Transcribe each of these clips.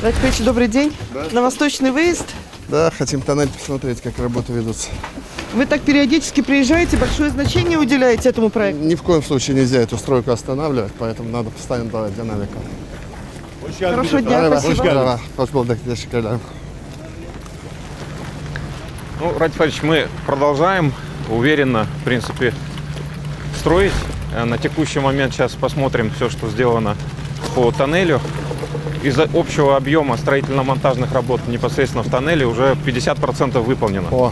Ратьевич, добрый день. Да. На восточный выезд. Да, хотим тоннель посмотреть, как работы ведутся. Вы так периодически приезжаете, большое значение уделяете этому проекту? Ни в коем случае нельзя эту стройку останавливать, поэтому надо постоянно давать динамику. Хорошего дня, спасибо. Ну, Ратьевич, мы продолжаем уверенно, в принципе, строить. На текущий момент сейчас посмотрим все, что сделано по тоннелю. Из общего объема строительно-монтажных работ непосредственно в тоннеле уже 50% выполнено. О,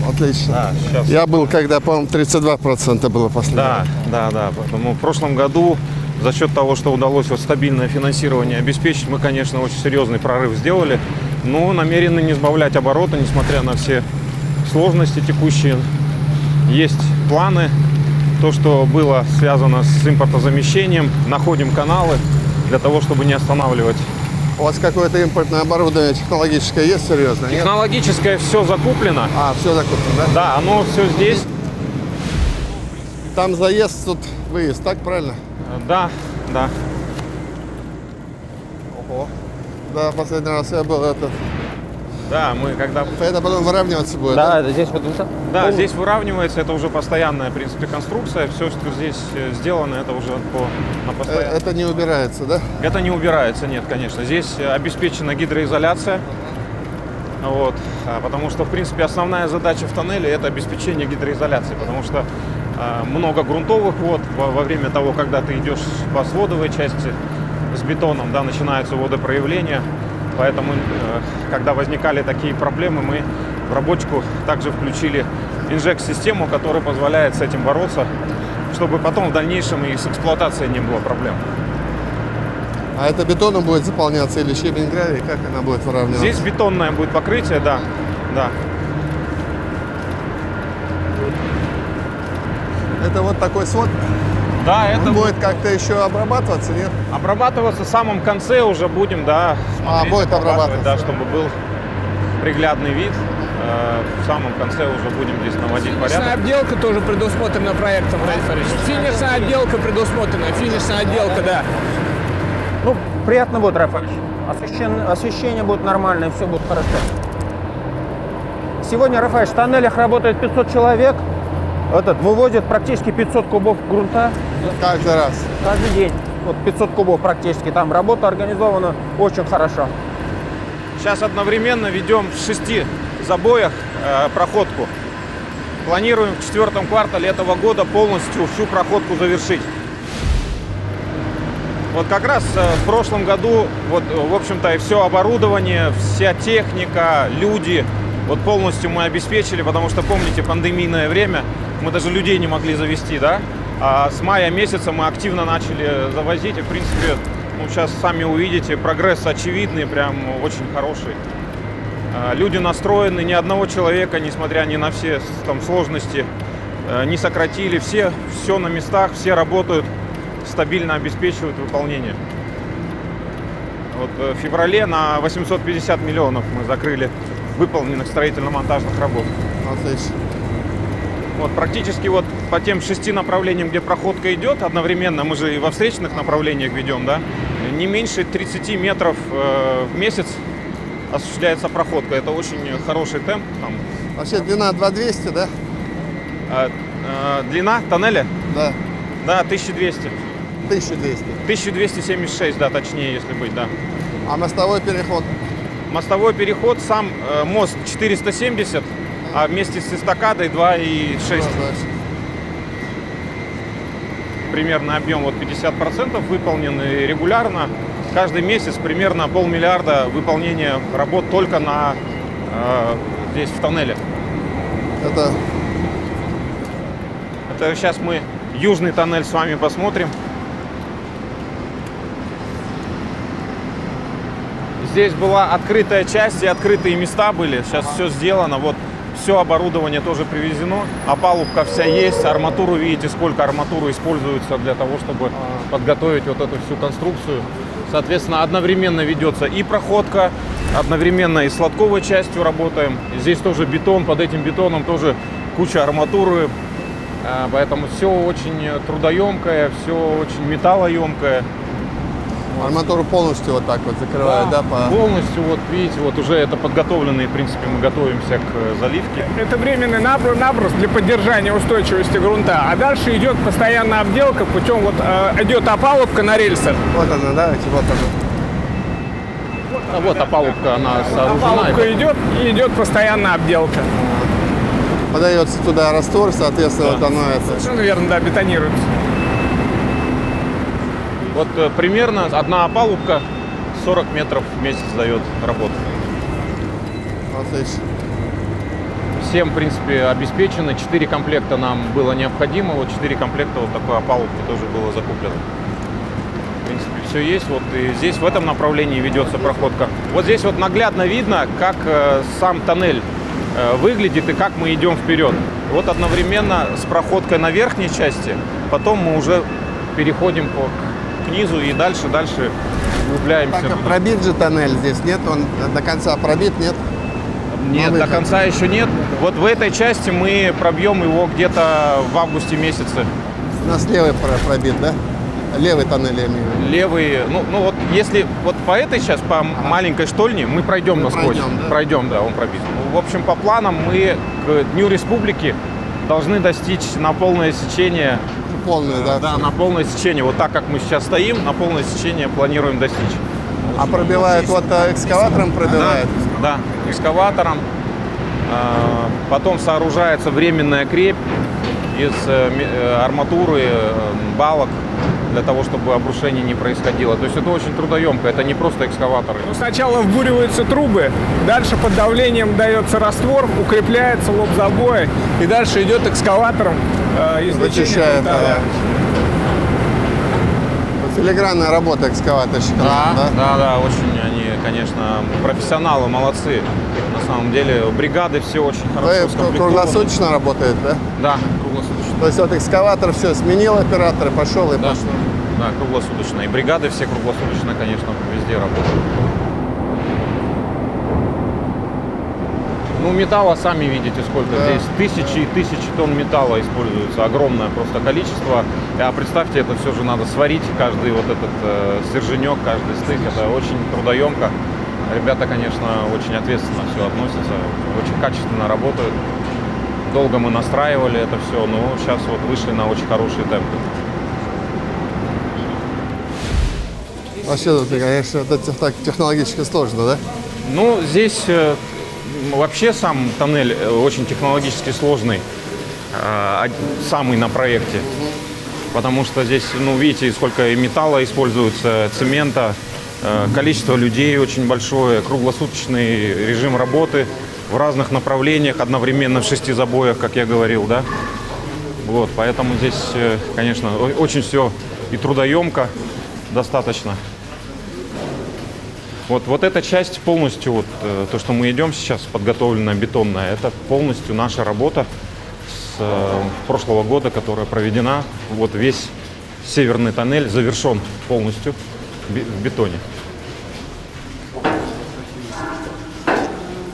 отлично. Да, сейчас. Я был, когда, по-моему, 32% было последнее. Да. Поэтому в прошлом году за счет того, что удалось вот стабильное финансирование обеспечить, мы, конечно, очень серьезный прорыв сделали. Но намерены не сбавлять обороты, несмотря на все сложности текущие. Есть планы. То, что было связано с импортозамещением, находим каналы для того, чтобы не останавливать. У вас какое-то импортное оборудование технологическое есть серьезное? Нет? Технологическое все закуплено. Все закуплено, да? Да, оно все здесь. Там заезд, тут выезд, так правильно? Да. Ого. Да, последний раз я был, Да, мы когда... это потом выравниваться будет, Да, здесь вот Да, здесь выравнивается, это уже постоянная, в принципе, конструкция. Все, что здесь сделано, это уже на постоянно. Это не убирается, да? Это не убирается, нет, конечно. Здесь обеспечена гидроизоляция. Вот, потому что, в принципе, основная задача в тоннеле – это обеспечение гидроизоляции, потому что много грунтовых вод во время того, когда ты идешь по сводовой части с бетоном, да, начинаются водопроявления. Поэтому, когда возникали такие проблемы, мы в рабочку также включили инжект-систему, которая позволяет с этим бороться, чтобы потом в дальнейшем и с эксплуатацией не было проблем. А это бетоном будет заполняться или щебень гравий? Как она будет выравниваться? Здесь бетонное будет покрытие, да. Это вот такой свод? Да, Он это будет как-то еще обрабатываться, нет? обрабатываться в самом конце уже будем, да. смотреть, будет обрабатываться. да, чтобы был приглядный вид. В самом конце уже будем здесь наводить финишная порядок. отделка тоже предусмотрена проектом, Ратьевич. Финишная отделка предусмотрена, финишная отделка, да. Ну, приятно будет, Ратьевич. Освещение будет нормальное, все будет хорошо. Сегодня, Ратьевич, в тоннелях работает 500 человек. Вывозят практически 500 кубов грунта. Каждый раз. Каждый день. Вот 500 кубов практически. Там работа организована очень хорошо. Сейчас одновременно ведем в 6 забоях проходку. Планируем в 4 квартале этого года полностью всю проходку завершить. Вот как раз в прошлом году, вот, в общем-то, и все оборудование, вся техника, люди, вот полностью мы обеспечили, потому что, помните, пандемийное время, мы даже людей не могли завести, да? А с мая месяца мы активно начали завозить, и, в принципе, ну, сейчас сами увидите, прогресс очевидный, прям очень хороший. Люди настроены, ни одного человека, несмотря ни на все там сложности, не сократили, все на местах, все работают, стабильно обеспечивают выполнение. Вот в феврале на 850 миллионов мы закрыли выполненных строительно-монтажных работ. Отлично. Вот практически вот по тем 6 направлениям, где проходка идет одновременно, мы же и во встречных направлениях ведем, да, не меньше 30 метров в месяц осуществляется проходка. Это очень хороший темп. Там. Вообще длина 2200, да? Длина тоннеля? Да. Да, 1200. 1200. 1276, да, точнее, если быть, да. А мостовой переход? Мостовой переход, сам мост 470, а вместе с эстакадой 2,6. Примерно объем вот 50% выполнены регулярно. Каждый месяц примерно 500 миллиарда выполнения работ только здесь в тоннеле. Это сейчас мы южный тоннель с вами посмотрим. Здесь была открытая часть и открытые места были. Сейчас все сделано. Вот все оборудование тоже привезено. Опалубка вся есть. Арматуру, видите, сколько арматуры используется для того, чтобы подготовить вот эту всю конструкцию. Соответственно, одновременно ведется и проходка, одновременно и с лотковой частью работаем. Здесь тоже бетон, под этим бетоном тоже куча арматуры. Поэтому все очень трудоемкое, все очень металлоемкое. Арматуру полностью вот так вот закрывают, да, по... Полностью, вот видите, вот уже это подготовленные, в принципе, мы готовимся к заливке. Это временный наброс для поддержания устойчивости грунта. А дальше идет постоянная обделка путем идет опалубка на рельсах. Вот она, да, эти вот она. А вот опалубка, она сооружена. Опалубка идет и идет постоянная обделка. Подается туда раствор, соответственно, Да. вот оно это. Совершенно верно, да, бетонируется. Вот примерно одна опалубка 40 метров в месяц дает работу. Отлично. Всем, в принципе, обеспечено. 4 комплекта нам было необходимо. Вот 4 комплекта вот такой опалубки тоже было закуплено. В принципе, все есть. Вот и здесь в этом направлении ведется проходка. Вот здесь вот наглядно видно, как сам тоннель выглядит и как мы идем вперед. Вот одновременно с проходкой на верхней части, потом мы уже переходим к низу и дальше углубляемся. Так, а пробит же тоннель здесь, нет? Он до конца пробит, нет? Нет, на до выход. конца еще нет. Вот в этой части мы пробьем его где-то в августе месяце. У нас левый пробит, да? Левый тоннель, я имею в виду. Левый, ну вот если вот по этой сейчас, по маленькой штольне, мы пройдем насквозь. пройдем, да? Пройдем, да, он пробит. Ну, в общем, по планам мы к Дню Республики должны достичь на полное сечение. Полный, да? Да, на полное сечение. Вот так, как мы сейчас стоим, на полное сечение планируем достичь. А пробивает вот экскаватором пробивает? Да, экскаватором. Потом сооружается временная крепь из арматуры, балок, для того, чтобы обрушение не происходило. То есть это очень трудоемко, это не просто экскаваторы. Ну, сначала вбуриваются трубы, дальше под давлением дается раствор, укрепляется лоб забоя, и дальше идет экскаватором извлечение Вычищает, грунта. да. Филигранная работа экскаваторщика. Да, очень они, конечно, профессионалы, молодцы. На самом деле бригады все очень хорошо Вы скомплектованы. круглосуточно работает, да? Да, круглосуточно. То есть вот экскаватор все сменил оператора, пошел и Да. пошел. Да, круглосуточно. И бригады все круглосуточно, конечно, везде работают. Ну, металла сами видите, сколько Да. здесь. Тысячи и тысячи тонн металла используется. Огромное просто количество. А представьте, это все же надо сварить. Каждый вот этот стерженек, каждый стык. Это очень трудоемко. Ребята, конечно, очень ответственно все относятся. Очень качественно работают. Долго мы настраивали это все, но сейчас вот вышли на очень хорошие темпы. Вообще, тут, конечно, это так технологически сложно, да? Ну, здесь вообще сам тоннель очень технологически сложный, самый на проекте. Потому что здесь, ну, видите, сколько и металла используется, цемента, количество людей очень большое, круглосуточный режим работы в разных направлениях, одновременно в 6 забоях, как я говорил, да. Вот, поэтому здесь, конечно, очень все и трудоемко достаточно. Вот эта часть полностью, вот то, что мы идем сейчас, подготовленная бетонная, это полностью наша работа с прошлого года, которая проведена. Вот весь северный тоннель завершен полностью в бетоне.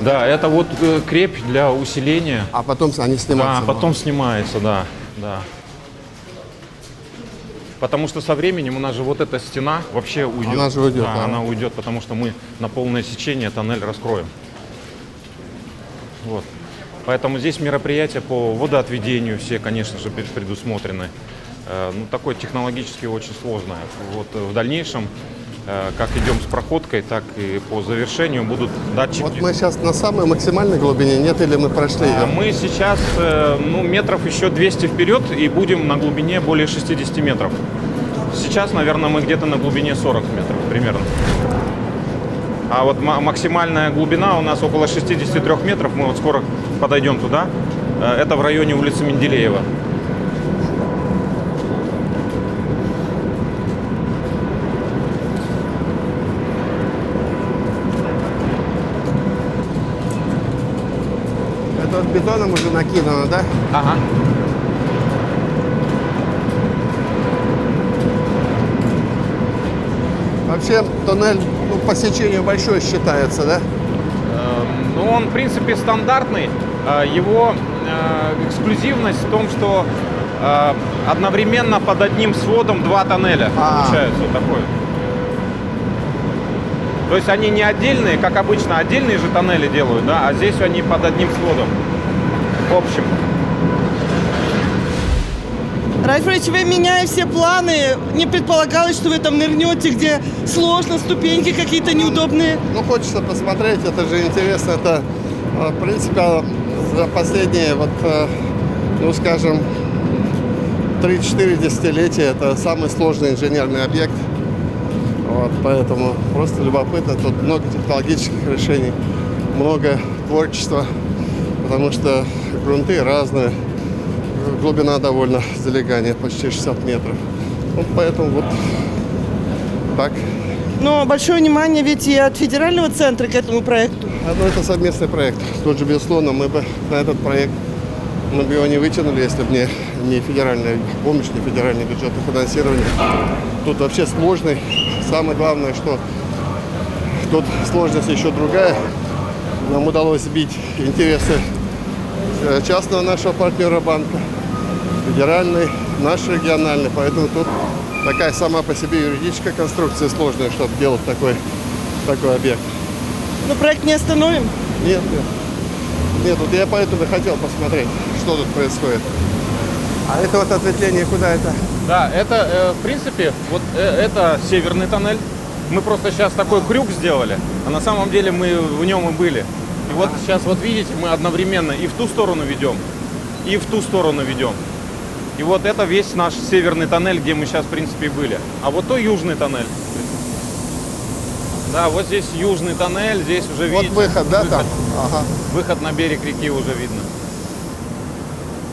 Да, это вот крепь для усиления. А потом они снимаются. Да, потом снимается, да. Потому что со временем у нас же вот эта стена вообще уйдет. Она же уйдет, Да, да. она уйдет, потому что мы на полное сечение тоннель раскроем. Вот. Поэтому здесь мероприятия по водоотведению все, конечно же, предусмотрены. Ну, такое технологически очень сложное. Вот в дальнейшем, как идем с проходкой, так и по завершению будут датчики. Вот мы сейчас на самой максимальной глубине, нет, или мы прошли ее? Мы сейчас, ну, метров еще 200 вперед и будем на глубине более 60 метров. Сейчас, наверное, мы где-то на глубине 40 метров примерно. А вот максимальная глубина у нас около 63 метров. Мы вот скоро подойдем туда. Это в районе улицы Менделеева. Это вот бетоном уже накидано, да? Ага. Вообще туннель, ну, по сечению большой считается, да? Ну, он, в принципе, стандартный. Его эксклюзивность в том, что одновременно под одним сводом два тоннеля получается вот такой. То есть они не отдельные, как обычно отдельные же тоннели делают, да, а здесь они под одним сводом. В общем. Райфович, вы, меняя все планы, не предполагалось, что вы там нырнете, где сложно, ступеньки какие-то неудобные? Ну, хочется посмотреть, это же интересно. Это, в принципе, за последние, вот, ну, скажем, 3-4 десятилетия это самый сложный инженерный объект. Вот, поэтому просто любопытно. Тут много технологических решений, много творчества, потому что грунты разные. Глубина довольно залегания, почти 60 метров. Ну, поэтому вот так. Но большое внимание ведь и от федерального центра к этому проекту. Ну, это совместный проект. Тут же, безусловно, мы бы на этот проект мы бы его не вытянули, если бы не федеральная помощь, не федеральный бюджетное финансирование. Тут вообще сложный. Самое главное, что тут сложность еще другая. Нам удалось сбить интересы частного нашего партнера банка, федеральный, наш региональный. Поэтому тут такая сама по себе юридическая конструкция сложная, чтобы делать такой объект. Но проект не остановим? Нет. Нет, вот я поэтому и хотел посмотреть, что тут происходит. А это вот ответвление куда это? Да, это, в принципе, вот это северный тоннель. Мы просто сейчас такой крюк сделали, а на самом деле мы в нем и были. И вот сейчас, вот видите, мы одновременно и в ту сторону ведем, и в ту сторону ведем. И вот это весь наш северный тоннель, где мы сейчас, в принципе, и были. А вот то южный тоннель. Да, вот здесь южный тоннель, здесь уже Вот видите. выход, да, там? Ага. Выход на берег реки уже видно.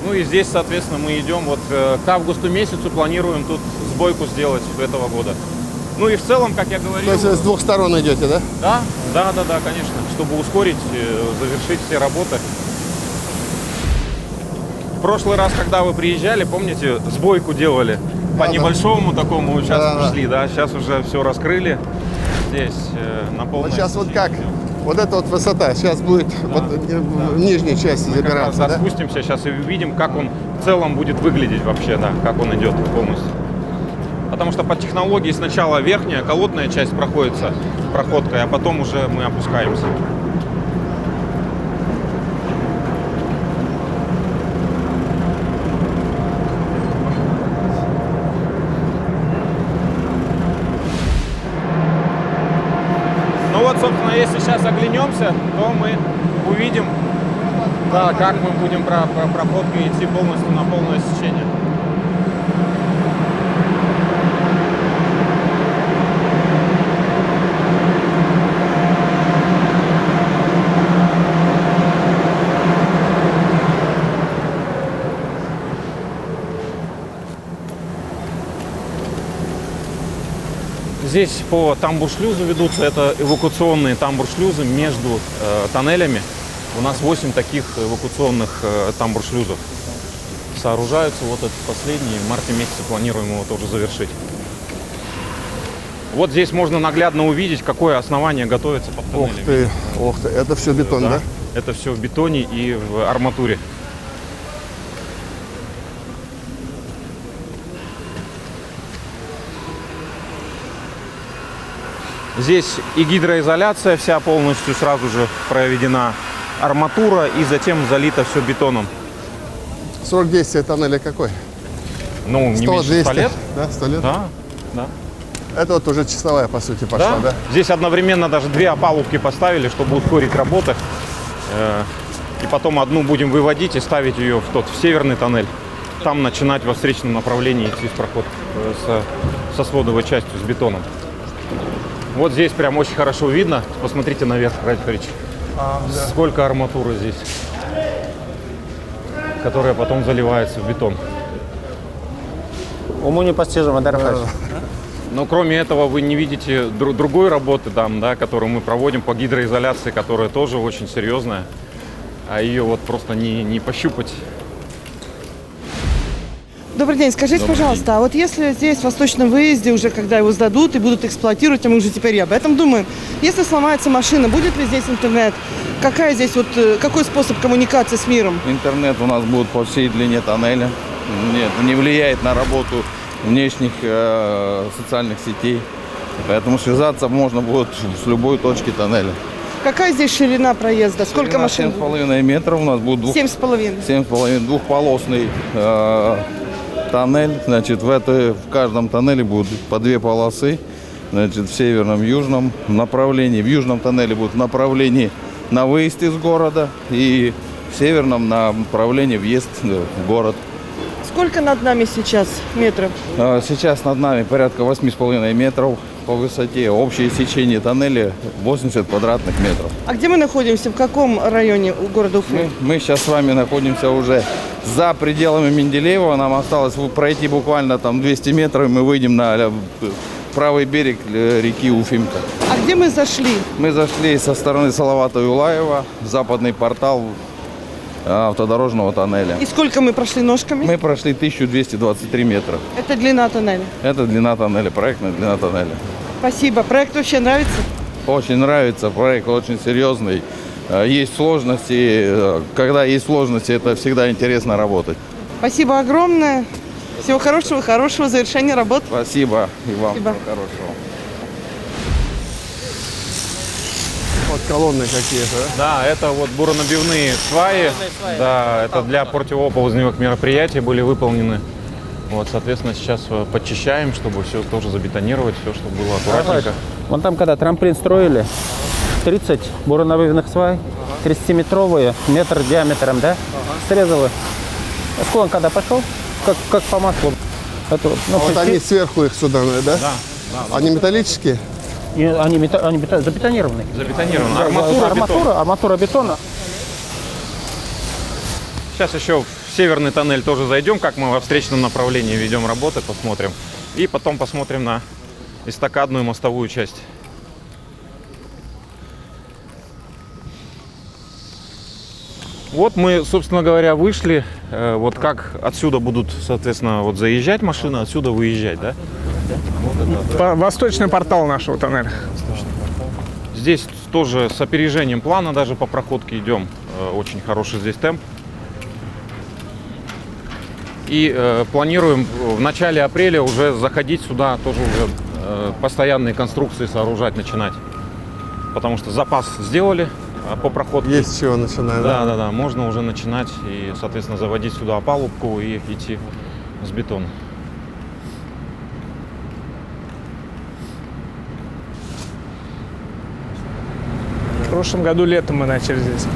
Ну и здесь, соответственно, мы идем вот к августу месяцу, планируем тут сбойку сделать этого года. Ну и в целом, как я говорил... То есть вы с двух сторон идете, да? Да, конечно, чтобы ускорить, завершить все работы. В прошлый раз, когда вы приезжали, помните, сбойку делали по небольшому такому участку шли, да? Сейчас уже все раскрыли. Здесь на полной... Вот сейчас вот как? Вот эта вот высота сейчас будет вот в нижней части Мы как раз забираться, да? спустимся сейчас и увидим, как он в целом будет выглядеть вообще, да, как он идет полностью. Потому что по технологии сначала верхняя колодная часть проходится проходкой, а потом уже мы опускаемся. Ну вот, собственно, если сейчас оглянемся, то мы увидим, да, как мы будем проходкой идти полностью на полное сечение. Здесь по тамбур-шлюзу ведутся, это эвакуационные тамбур-шлюзы между тоннелями. У нас 8 таких эвакуационных тамбур-шлюзов сооружаются. Вот этот последний, в марте месяце планируем его тоже завершить. Вот здесь можно наглядно увидеть, какое основание готовится под тоннелями. Ух ты, это все бетон, да? Это все в бетоне и в арматуре. Здесь и гидроизоляция вся полностью сразу же проведена, арматура, и затем залито все бетоном. Срок действия тоннеля какой? Ну, не меньше 100 лет. Да, 100 лет? Да. Это вот уже часовая, по сути, пошла, да? Здесь одновременно даже 2 опалубки поставили, чтобы ускорить работы. И потом одну будем выводить и ставить ее в северный тоннель. Там начинать во встречном направлении идти с проход со сводовой частью, с бетоном. Вот здесь прям очень хорошо видно. Посмотрите наверх, Райфович. Да. Сколько арматуры здесь, которая потом заливается в бетон. Уму непостижимо, да, Рафаэль? Но кроме этого вы не видите другой работы там, да, которую мы проводим по гидроизоляции, которая тоже очень серьезная. А ее вот просто не пощупать. Добрый день, скажите, пожалуйста, а вот если здесь в восточном выезде уже, когда его сдадут и будут эксплуатировать, а мы уже теперь и об этом думаем, если сломается машина, будет ли здесь интернет? Какой способ коммуникации с миром? Интернет у нас будет по всей длине тоннеля. Нет, не влияет на работу внешних социальных сетей. Поэтому связаться можно будет с любой точки тоннеля. Какая здесь ширина проезда? Сколько машин? 7,5 метров у нас будет 7,5. 7,5 двухполосный тоннель. Значит, в каждом тоннеле будут по 2 полосы. Значит, в северном и южном направлении. В южном тоннеле будет направление на выезд из города и в северном направлении въезд в город. Сколько над нами сейчас метров? Сейчас над нами порядка 8,5 метров по высоте. Общее сечение тоннеля 80 квадратных метров. А где мы находимся? В каком районе города Уфы? Мы сейчас с вами находимся уже за пределами Менделеева. Нам осталось пройти буквально там 200 метров, и мы выйдем на правый берег реки Уфимка. А где мы зашли? Мы зашли со стороны Салавата Юлаева в западный портал автодорожного тоннеля. И сколько мы прошли ножками? Мы прошли 1223 метра. Это длина тоннеля. Это длина тоннеля, проектная длина тоннеля. Спасибо. Проект вообще нравится? Очень нравится, проект очень серьезный. Есть сложности. Когда есть сложности, это всегда интересно работать. Спасибо огромное. Всего хорошего, хорошего завершения работы. Спасибо и вам. Спасибо. Всего хорошего. Вот колонны какие-то, да? Да, это вот буронабивные сваи. Да, это для противополозневых мероприятий были выполнены. Вот, соответственно, сейчас подчищаем, чтобы все тоже забетонировать, все, чтобы было аккуратненько. Вон там, когда трамплин строили, 30 буронабивных свай, 30-метровые, метр диаметром, да? Срезали. Склон когда пошел, как по маслу. Это, ну, Вот они сверху их сюда, да? Да. Они металлические? и они забетонированы. Забетонировано. Арматура бетона. Сейчас еще в северный тоннель тоже зайдем, как мы во встречном направлении ведем работы, посмотрим. И потом посмотрим на эстакадную мостовую часть. Вот мы, собственно говоря, вышли. Вот как отсюда будут, соответственно, вот заезжать машины, отсюда выезжать, да? Восточный портал нашего тоннеля. Здесь тоже с опережением плана даже по проходке идем. Очень хороший здесь темп. И планируем в начале апреля уже заходить сюда, тоже уже постоянные конструкции сооружать, начинать. Потому что запас сделали по проходке. Есть с чего начинать, да? Да, можно уже начинать и, соответственно, заводить сюда опалубку и идти с бетона. В прошлом году летом мы начали здесь.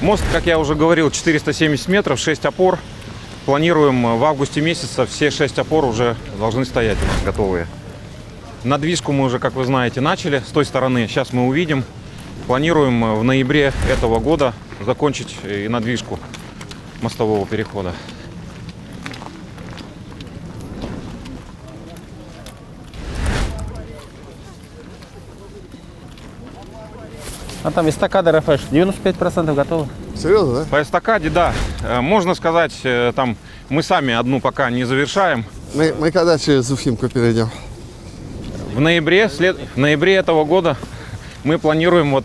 Мост, как я уже говорил, 470 метров, 6 опор. Планируем в августе месяце все 6 опор уже должны стоять у нас готовые. Надвижку мы уже, как вы знаете, начали с той стороны. Сейчас мы увидим. Планируем в ноябре этого года закончить и надвижку мостового перехода. А там эстакада РФ 95% готова. Серьезно, да? По эстакаде, да. Можно сказать, там мы сами одну пока не завершаем. Мы когда через Уфимку перейдем? В ноябре этого года мы планируем, вот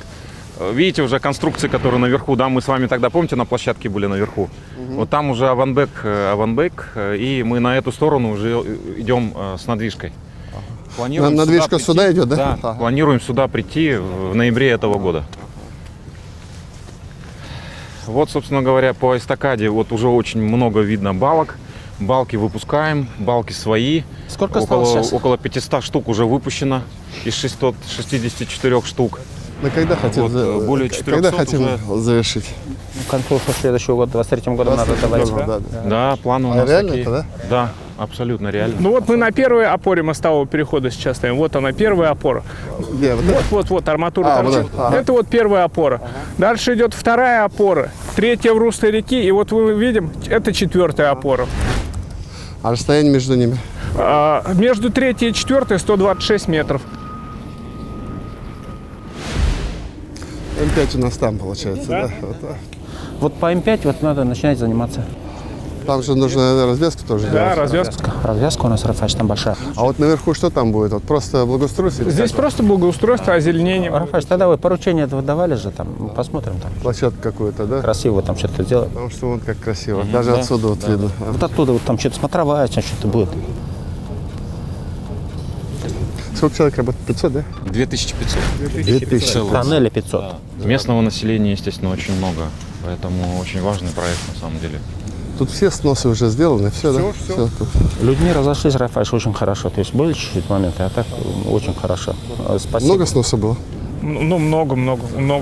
видите уже конструкции, которые наверху, да, мы с вами тогда, помните, на площадке были наверху. Вот там уже аванбэк, и мы на эту сторону уже идем с надвижкой. Планируем Надвижка сюда идет, да? Да, Ага. планируем сюда прийти в ноябре этого года. Вот, собственно говоря, по эстакаде вот уже очень много видно балок. Балки выпускаем, балки свои. Сколько осталось сейчас? Около 500 штук уже выпущено из 664 штук. Мы когда хотим, Вот, более 400 когда хотим уже. завершить? К концу следующего года, 23 году надо добавить. Да. Да, планы у А нас реально такие. это, да? Да, абсолютно реально. Ну вот мы на первой опоре мостового перехода сейчас стоим. Вот она, первая опора. Где? Вот это? Вот, арматура А, торчит. вот это, ага. Это вот первая опора. Дальше идет вторая опора, третья в русле реки. И вот мы видим, это четвертая опора. А расстояние между ними? Между третьей и четвертой 126 метров. М5 у нас там получается, да? Вот так. Вот по М5 вот надо начинать заниматься. Там же нужно развеску тоже Да, делать. развязка. Развязка у нас, Рафач, там большая. А вот наверху что там будет? Вот просто благоустройство? или Здесь как? просто благоустройство, озеленение. Рафач, тогда вы поручение этого давали же, там, посмотрим там. Площадку какую-то, да? Красиво там что-то сделать. Потому что вон как красиво. Даже отсюда вот видно. Вот оттуда вот там что-то смотровая, что-то будет. Сколько человек работает? 500, да? 2500. 2000. Тоннели 500. Местного населения, естественно, очень много. Поэтому очень важный проект на самом деле. Тут все сносы уже сделаны, все, да? Все. Людьми разошлись, Рафач, очень хорошо. То есть были чуть-чуть моменты, а так очень хорошо. Спасибо. Много сносов было? Ну, много.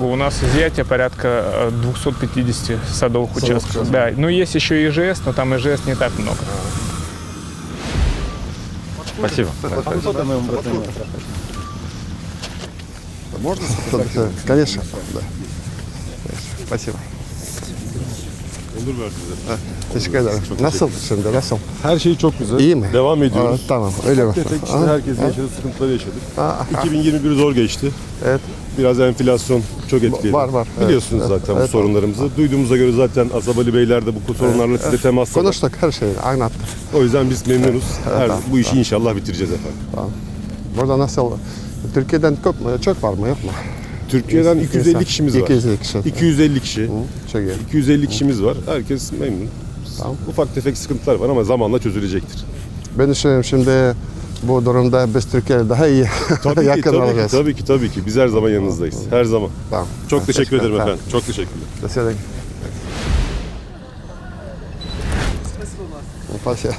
У нас изъятие порядка 250 садовых участков. Да. Ну, есть еще и ИЖС, но там ИЖС не так много. Спасибо. Можно? Конечно. Да. Spasiba. Teşekkür ederim. Nasıl şimdi? Nasıl? Her şey çok güzel. İyi mi? Devam ediyoruz. Tamam. Öyle mi? Tek işte herkesin yaşadığı sıkıntıları yaşadık. 2021 zor geçti. Evet. Biraz enflasyon çok etkiledi. Var. Biliyorsunuz Evet. zaten Evet. bu sorunlarımızı. Duyduğumuza göre zaten Asabali Beyler de bu sorunlarla size temasla. Konuştuk her şeyi. Anlattık. O yüzden biz memnunuz. Bu işi inşallah bitireceğiz efendim. Burada nasıl? Türkiye'den çok var mı? Yok mu? Türkiye'den 250 kişimiz var. 250 kişi. 250 kişi. Çok iyi. 250 kişimiz var. Herkes memnun. Ufak tefek sıkıntılar var ama zamanla çözülecektir. Ben düşünüyorum şimdi bu durumda biz Türkiye'ye daha iyi yakın olacağız. Tabii ki. Biz her zaman yanınızdayız. Her zaman. Tamam. Çok teşekkür ederim Tamam. efendim. Çok teşekkürler. До свидания. Спасибо.